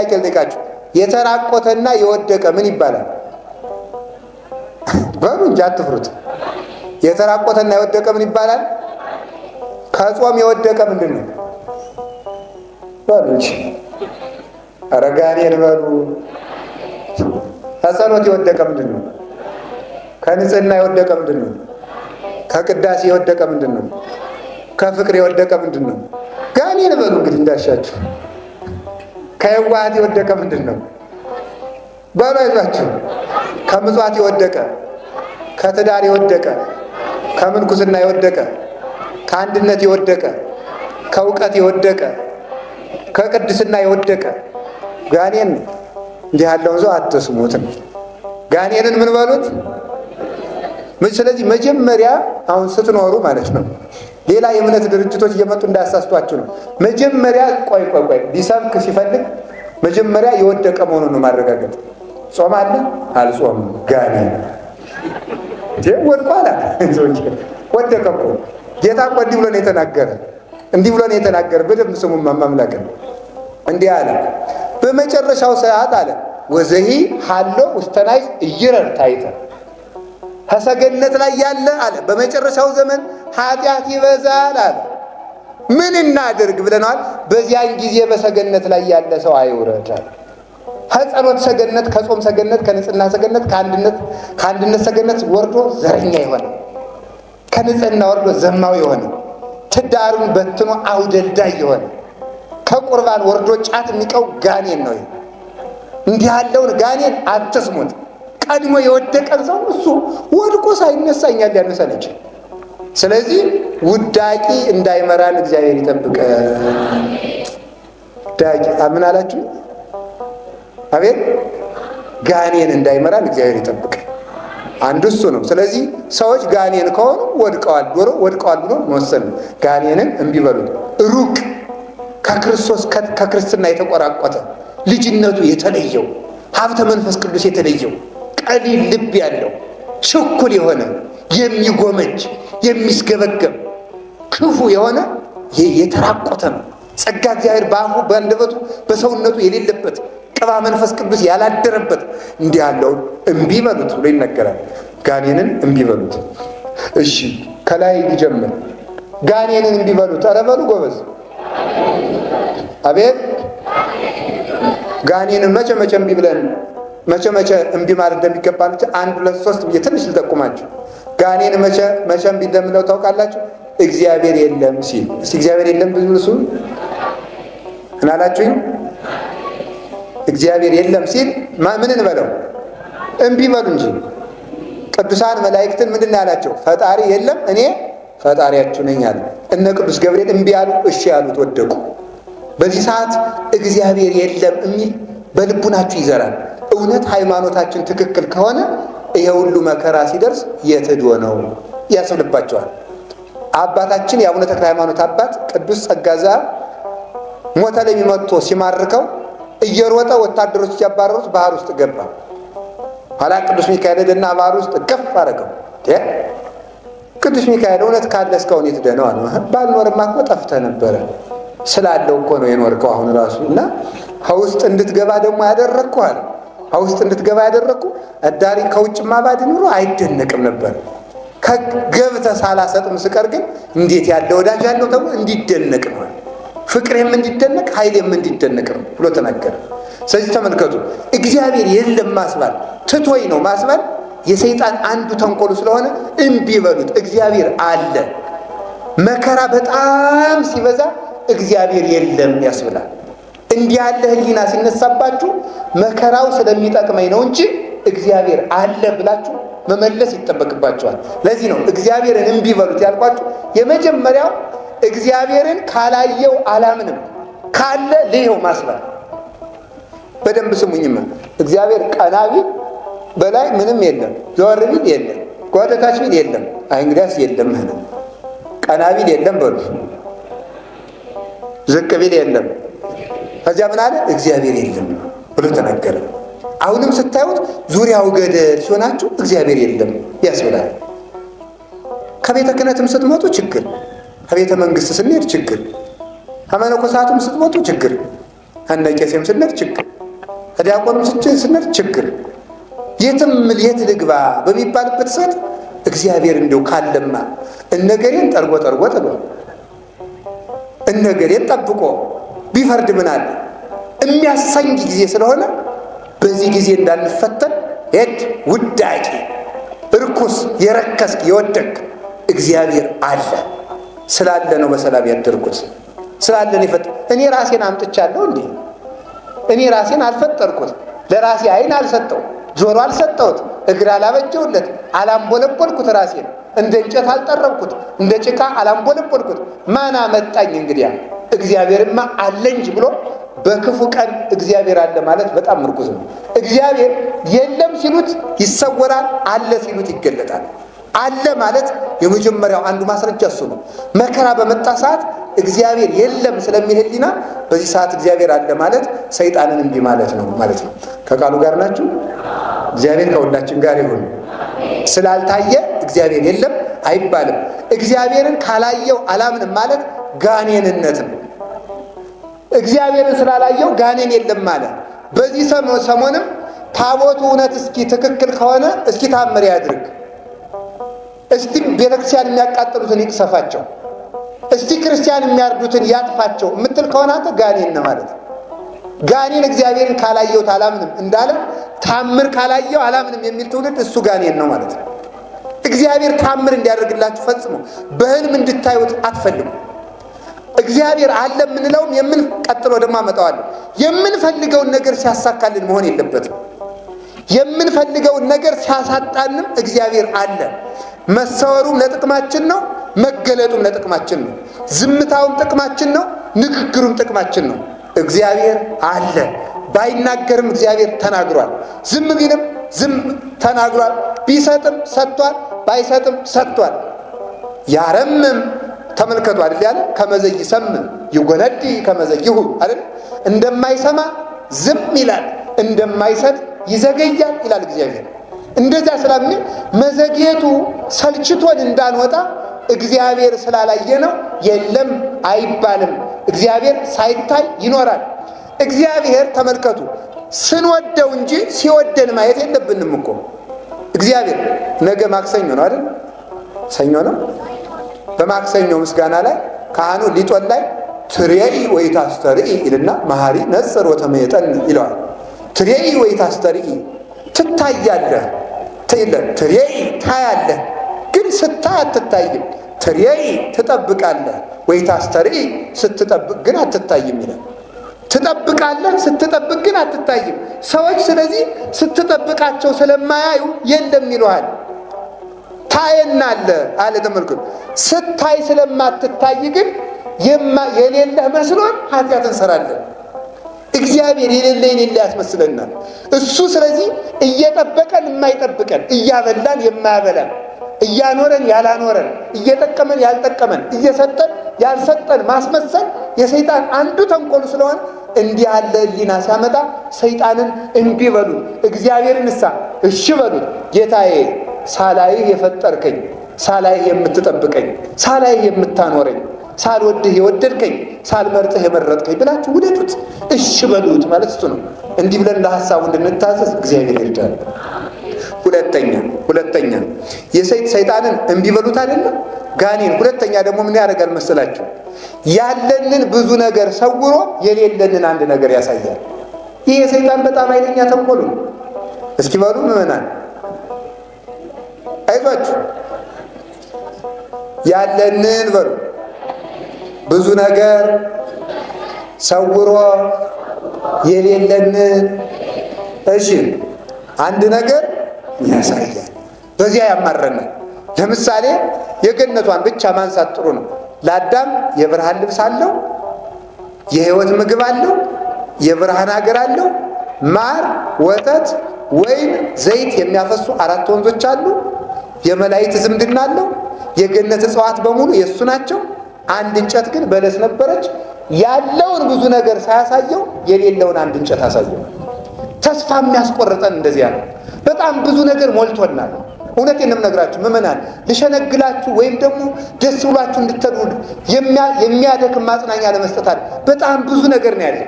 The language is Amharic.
ጥያቄ ልጠይቃችሁ። የተራቆተና የወደቀ ምን ይባላል? በሉ እንጂ አትፍሩት። የተራቆተና የወደቀ ምን ይባላል? ከጾም የወደቀ ምንድን ነው? በሉ እንጂ ኧረ ጋኔን በሉ። ከጸሎት የወደቀ ምንድን ነው? ከንጽህና የወደቀ ምንድን ነው? ከቅዳሴ የወደቀ ምንድን ነው? ከፍቅር የወደቀ ምንድን ነው? ጋኔን በሉ እንግዲህ እንዳሻችሁ። ከየዋሃት የወደቀ ምንድን ነው? በሉ አይዟችሁ። ከምጽዋት የወደቀ፣ ከትዳር የወደቀ፣ ከምንኩስና የወደቀ፣ ከአንድነት የወደቀ፣ ከእውቀት የወደቀ፣ ከቅድስና የወደቀ ጋኔን። እንዲህ ያለውን ሰው አትስሙትም። ጋኔንን ምን በሉት? ስለዚህ መጀመሪያ አሁን ስትኖሩ ማለት ነው፣ ሌላ የእምነት ድርጅቶች እየመጡ እንዳያሳስቷችሁ ነው። መጀመሪያ ቆይ ሊሰብክ ሲፈልግ መጀመሪያ የወደቀ መሆኑን ነው ማረጋገጥ። ጾም አለ አልጾምም፣ ጋኔን ወድቋል። ወደቀ እኮ ጌታ እኮ እንዲህ ብሎ ነው የተናገረ፣ እንዲህ ብሎ ነው የተናገረ። በደንብ ስሙ። ማምላክ እንዲህ አለ በመጨረሻው ሰዓት አለ ወዘሂ ሀሎ ውስተናይ እይረር ታይተ ከሰገነት ላይ ያለ አለ በመጨረሻው ዘመን ኃጢአት ይበዛል አለ። ምን እናድርግ ብለናል? በዚያን ጊዜ በሰገነት ላይ ያለ ሰው አይውረዳል። ከጸሎት ሰገነት፣ ከጾም ሰገነት፣ ከንጽህና ሰገነት፣ ከአንድነት ሰገነት ወርዶ ዘረኛ የሆነ ከንጽህና ወርዶ ዘማዊ የሆነ ትዳሩን በትኖ አውደልዳይ የሆነ ከቁርባን ወርዶ ጫት የሚቀው ጋኔን ነው። እንዲህ ያለውን ጋኔን አትስሙት። ቀድሞ የወደቀን ሰው እሱ ወድቆ ሳይነሳ እኛን ሊያነሳን ይችላል። ስለዚህ ውዳቂ እንዳይመራን እግዚአብሔር ይጠብቀ። ዳቂ ምን አላችሁ? አቤት ጋኔን እንዳይመራን እግዚአብሔር ይጠብቀ። አንዱ እሱ ነው። ስለዚህ ሰዎች ጋኔን ከሆኑ ወድቀዋል ብሎ መወሰን። ጋኔንን እምቢ በሉት። ሩቅ ከክርስቶስ ከክርስትና የተቆራቆተ ልጅነቱ የተለየው ሀብተ መንፈስ ቅዱስ የተለየው ቀሊል ልብ ያለው ችኩል የሆነ የሚጎመጅ የሚስገበገብ ክፉ የሆነ የተራቆተ ነው። ጸጋ እግዚአብሔር በአፉ በአንደበቱ በሰውነቱ የሌለበት ቅባ መንፈስ ቅዱስ ያላደረበት እንዲህ ያለውን እምቢ በሉት ብሎ ይነገራል። ጋኔንን እምቢ በሉት። እሺ ከላይ ሊጀምር ጋኔንን እምቢ በሉት። ኧረ በሉ ጎበዝ። አቤት ጋኔንን መቼ እምቢ ብለን መቼ እምቢ ማለት እንደሚገባ አንድ ሁለት ሶስት ብዬ ትንሽ ልጠቁማችሁ። ጋኔን መቼ እምቢ እንደምለው ታውቃላችሁ? እግዚአብሔር የለም ሲል። እስቲ እግዚአብሔር የለም ብዙ እሱ እናላችሁኝ። እግዚአብሔር የለም ሲል ምን እንበለው? እምቢ በሉ እንጂ። ቅዱሳን መላእክትን ምንድን ነው ያላቸው? ፈጣሪ የለም እኔ ፈጣሪያችሁ ነኝ አለ። እነ ቅዱስ ገብርኤል እምቢ ያሉ፣ እሺ ያሉት ወደቁ። በዚህ ሰዓት እግዚአብሔር የለም የሚል በልቡናችሁ ይዘራል። እውነት ሃይማኖታችን ትክክል ከሆነ ይሄ ሁሉ መከራ ሲደርስ የት ሄዶ ነው ያስብልባቸዋል። አባታችን የአቡነ ተክለ ሃይማኖት አባት ቅዱስ ጸጋ ዘአብ ሞተ ለሚ መጥቶ ሲማርከው እየሮጠ ወታደሮች ሲያባረሩት ባህር ውስጥ ገባ። ኋላ ቅዱስ ሚካኤል ሄደና ባህር ውስጥ እቅፍ አደረገው። ቅዱስ ሚካኤል እውነት ካለ እስካሁን የት ሄደህ ነው አለ። ባልኖርማ እኮ ጠፍተህ ነበረ፣ ስላለው እኮ ነው የኖርከው አሁን ራሱ። እና ከውስጥ እንድትገባ ደግሞ ያደረግኩ አለ። ከውስጥ እንድትገባ ያደረግኩ እዳሪ ከውጭማ ባድ ኑሮ አይደነቅም ነበር። ከገብተህ ሳላሰጥም ስቀር ግን እንዴት ያለ ወዳጅ ያለው ተብሎ እንዲደነቅ ነው። ፍቅሬም እንዲደነቅ ኃይሌም እንዲደነቅ ነው ብሎ ተናገረ። ስለዚህ ተመልከቱ፣ እግዚአብሔር የለም ማስባል ትቶይ ነው ማስባል የሰይጣን አንዱ ተንኮሉ ስለሆነ እምቢ በሉት። እግዚአብሔር አለ። መከራ በጣም ሲበዛ እግዚአብሔር የለም ያስብላል። እንዲህ ያለ ህሊና ሲነሳባችሁ መከራው ስለሚጠቅመኝ ነው እንጂ እግዚአብሔር አለ ብላችሁ መመለስ ይጠበቅባችኋል። ለዚህ ነው እግዚአብሔርን እምቢ በሉት ያልኳችሁ። የመጀመሪያው እግዚአብሔርን ካላየው አላምንም፣ ካለ ልየው ማስባል። በደንብ ስሙኝማ። እግዚአብሔር ቀና ቢል በላይ ምንም የለም፣ ዘወር ቢል የለም፣ ወደ ታች ቢል የለም። አይ እንግዲያስ የለም ነው። ቀና ቢል የለም በሉ፣ ዝቅ ቢል የለም። ከዚያ ምን አለ? እግዚአብሔር የለም ብሎ ተናገረ። አሁንም ስታዩት ዙሪያው ገደል ሲሆናችሁ እግዚአብሔር የለም ያስብላል። ከቤተ ክህነትም ስትመጡ ችግር፣ ከቤተ መንግስት ስንሄድ ችግር፣ ከመነኮሳቱም ስትመጡ ችግር። ከነ ቄሴም ስንሄድ ችግር፣ ከዲያቆኑ ስንሄድ ችግር፣ የትም የት ልግባ በሚባልበት ሰዓት እግዚአብሔር እንደው ካለማ እነገሬን ጠርጎ ጥሏል፣ እነገሬን ጠብቆ ቢፈርድ ምን አለ የሚያሳኝ ጊዜ ስለሆነ በዚህ ጊዜ እንዳንፈተን ሄድ ውዳቂ እርኩስ የረከስክ የወደቅ እግዚአብሔር አለ ስላለ ነው በሰላም ያደርኩት ስላለ ነው እኔ ራሴን አምጥቻለሁ እንዴ? እኔ ራሴን አልፈጠርኩት፣ ለራሴ አይን አልሰጠው፣ ጆሮ አልሰጠሁት፣ እግር አላበጀውለት፣ አላምቦለቦልኩት፣ ራሴን እንደ እንጨት አልጠረብኩት፣ እንደ ጭቃ አላምቦለቦልኩት። ማን አመጣኝ? እንግዲያ እግዚአብሔርማ አለ እንጂ ብሎ በክፉ ቀን እግዚአብሔር አለ ማለት በጣም ምርኩዝ ነው። እግዚአብሔር የለም ሲሉት ይሰወራል፣ አለ ሲሉት ይገለጣል። አለ ማለት የመጀመሪያው አንዱ ማስረጃ እሱ ነው። መከራ በመጣ ሰዓት እግዚአብሔር የለም ስለሚል ሕሊና በዚህ ሰዓት እግዚአብሔር አለ ማለት ሰይጣንን እንዲህ ማለት ነው ማለት ነው። ከቃሉ ጋር ናችሁ? እግዚአብሔር ከሁላችን ጋር ይሁን። ስላልታየ እግዚአብሔር የለም አይባልም። እግዚአብሔርን ካላየው አላምንም ማለት ጋኔንነት ነው። እግዚአብሔርን ስላላየው ጋኔን የለም ማለት። በዚህ ሰሞንም ታቦቱ እውነት እስኪ ትክክል ከሆነ እስኪ ታምር ያድርግ፣ እስቲ ቤተክርስቲያን የሚያቃጥሉትን ይቅሰፋቸው፣ እስቲ ክርስቲያን የሚያርዱትን ያጥፋቸው የምትል ከሆነ አንተ ጋኔን ነው ማለት ነው። ጋኔን እግዚአብሔርን ካላየሁት አላምንም እንዳለ ታምር ካላየው አላምንም የሚል ትውልድ እሱ ጋኔን ነው ማለት ነው። እግዚአብሔር ታምር እንዲያደርግላችሁ ፈጽሞ በህልም እንድታዩት አትፈልጉ። እግዚአብሔር አለ የምንለውም ቀጥሎ ደግሞ አመጣዋለሁ የምንፈልገውን ነገር ሲያሳካልን መሆን የለበትም። የምንፈልገውን ነገር ሲያሳጣንም እግዚአብሔር አለ። መሰወሩም ለጥቅማችን ነው፣ መገለጡም ለጥቅማችን ነው። ዝምታውም ጥቅማችን ነው፣ ንግግሩም ጥቅማችን ነው። እግዚአብሔር አለ። ባይናገርም እግዚአብሔር ተናግሯል። ዝም ቢልም ዝም ተናግሯል። ቢሰጥም ሰጥቷል፣ ባይሰጥም ሰጥቷል። ያረምም ተመልከቱ አይደል ያለ ከመዘይ ሰም ይጎነዲ ከመዘይሁ አይደል እንደማይሰማ ዝም ይላል፣ እንደማይሰጥ ይዘገያል ይላል እግዚአብሔር። እንደዛ ስለምን መዘግየቱ ሰልችቶን እንዳንወጣ እግዚአብሔር ስላላየ ነው የለም አይባልም። እግዚአብሔር ሳይታይ ይኖራል። እግዚአብሔር ተመልከቱ ስንወደው እንጂ ሲወደን ማየት የለብንም እኮ። እግዚአብሔር ነገ ማክሰኞ ነው አይደል? ሰኞ ነው። በማክሰኞ ምስጋና ላይ ካህኑ ሊጦን ላይ ትሬኢ ወይታስተርኢ ይልና መሐሪ ነጽር ወተመየጠን ይለዋል። ትሬኢ ወይታስተርኢ ትታያለህ ትይለን ትሬኢ ታያለህ፣ ግን ስታይ አትታይም። ትሬኢ ትጠብቃለህ፣ ወይታስተርኢ ስትጠብቅ ግን አትታይም ይላል። ትጠብቃለህ ስትጠብቅ ግን አትታይም። ሰዎች ስለዚህ ስትጠብቃቸው ስለማያዩ የለም ይሉሃል። ታየናለ አለ። ተመልከቱ ስታይ ስለማትታይ ግን የሌለህ መስሎን ኃጢአት እንሰራለን። እግዚአብሔር የሌለ ያስመስለናል። እሱ ስለዚህ እየጠበቀን የማይጠብቀን፣ እያበላን የማያበላን፣ እያኖረን ያላኖረን፣ እየጠቀመን ያልጠቀመን፣ እየሰጠን ያልሰጠን ማስመሰል የሰይጣን አንዱ ተንኮሉ ስለሆነ እንዲህ ያለ ሕሊና ሲያመጣ ሰይጣንን እምቢ በሉት፣ እግዚአብሔርን እሺ በሉት። ጌታዬ ሳላይህ የፈጠርከኝ፣ ሳላይህ የምትጠብቀኝ፣ ሳላይህ የምታኖረኝ፣ ሳልወድህ የወደድከኝ፣ ሳልመርጥህ የመረጥከኝ ብላችሁ ውደዱት፣ እሺ በሉት ማለት እሱ ነው። እንዲህ ብለን ለሐሳቡ እንድንታዘዝ እግዚአብሔር ይርዳል። ሁለተኛ ሰይጣንን እምቢ በሉት አይደለም ጋኔን። ሁለተኛ ደግሞ ምን ያደርጋል መሰላችሁ? ያለንን ብዙ ነገር ሰውሮ የሌለንን አንድ ነገር ያሳያል። ይህ የሰይጣን በጣም ኃይለኛ ተንኮሉ ነው። እስኪ በሉ ምዕመናን አይዟችሁ፣ ያለንን በሉ ብዙ ነገር ሰውሮ የሌለንን አንድ ነገር ያሳያል። በዚያ ያማረናል። ለምሳሌ የገነቷን ብቻ ማንሳት ጥሩ ነው። ለአዳም የብርሃን ልብስ አለው፣ የሕይወት ምግብ አለው፣ የብርሃን ሀገር አለው፣ ማር፣ ወተት፣ ወይን፣ ዘይት የሚያፈሱ 4 ወንዞች አሉ። የመላእክት ዝምድና አለው። የገነት እጽዋት በሙሉ የእሱ ናቸው። አንድ እንጨት ግን በለስ ነበረች። ያለውን ብዙ ነገር ሳያሳየው የሌለውን አንድ እንጨት አሳየው። ተስፋ የሚያስቆርጠን እንደዚያ ነው። በጣም ብዙ ነገር ሞልቶናል። እውነቴን ነው የምነግራችሁ ምዕመናን፣ ልሸነግላችሁ ወይም ደግሞ ደስ ብሏችሁ እንድትሄዱ የሚያደክም ማጽናኛ ለመስጠት አለ። በጣም ብዙ ነገር ነው ያለው።